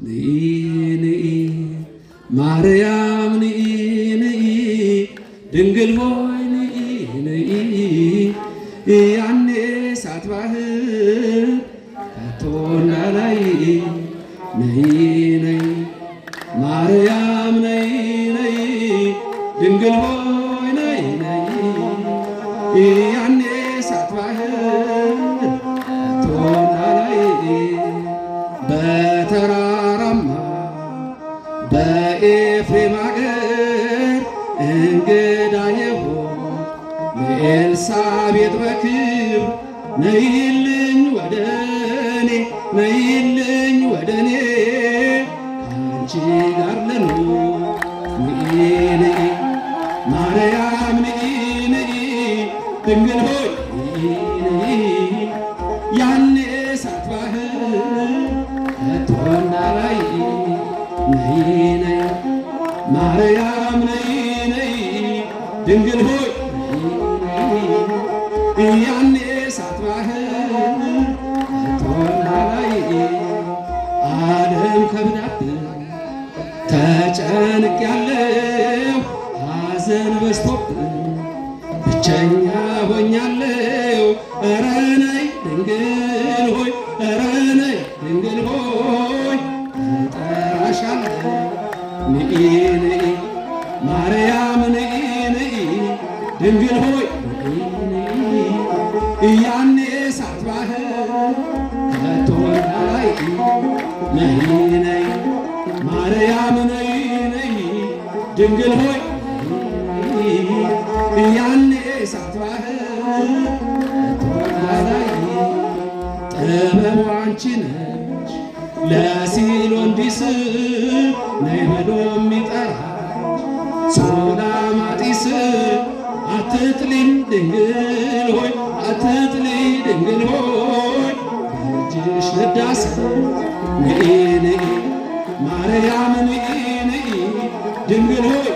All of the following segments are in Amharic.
ንኢ ማርያም ንኢ ድንግል ሆይ ንኢ ያኔ ሳትባህር ከቶና ላይ ነይ ማርያም ነይ ድንግል ሆይ ነይ ያኔ ሳትባህር ከቶና ላይ በተራራማ በኤፍሬም አገር እንግዳ የሆንኩ ለኤልሳቤጥ በክብር ነይልኝ ወደኔ ካንቺ ጋር ልኑር ንኢ ማርያም ንኢ ድንግል ሆይ ንኢ ያኔ ሳትባህር ከቶና ላይ ነይ ማርያም ነይ ድንግል ሆይ ያኔ ሳትባህር ከቶና ላይ ዓለም ከብዳብኝ ተጨንቄያለሁ ሐዘን በዝቶብኝ ብቸኛ ሆኛለሁ ኧረ ነይ ድንግል ሆይ ድንግል ሆይ እጠራሻለሁ ንኢ ማርያም ንኢ ድንግል ሆይ ያኔ ሳትባህር ከቶና ላይ ነይ ማርያም ነይ ድንግል ሆይ ያኔ ሳትባህር ከቶና ላይ ጥበቡ አንቺ ነሽ ለሲሎንዲስ ነይ ብሎ የሚጠራሽ ሱላማጢስ አትጥሊኝ ድንግል ሆይ ድንግል ሆይ እጅሽ ልዳስ ንኢ ማርያም ንኢ ድንግል ሆይ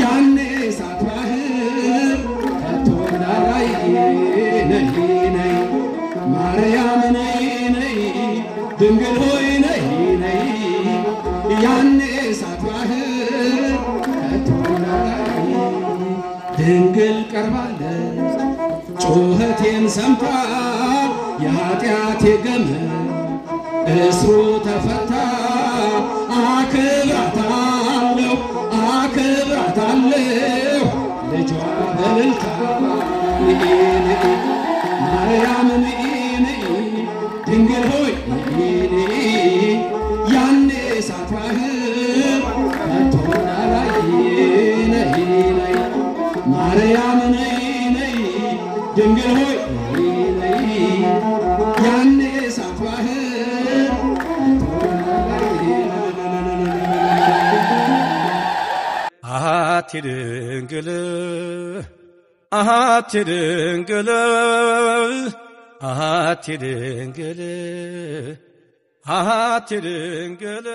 ያኔ ሳትባህር ከቶና ላይ ነይ ማርያም ነይ ድንግል ሆይ ነይ ያኔ ሳትባህር ከቶና ላይ ድንግል ቀርባለች ጩኸቴን ሰምታ የኃጢአቴ ገመድ እስሩ ተፈታ አክብራታለሁ ልጇ በእልልታ ንኢ ማርያም ንኢ ድንግል ሆይ ንኢ ያኔ ሳትባህር ከቶና ላይ ነይ ማርያም ነይ ድንግል ሆይ ነይ ያኔ ሳትባህር ከቶና ላይ አሐቲ ድንግል አሐቲ ድንግል አሐቲ ድንግል አሐቲ ድንግል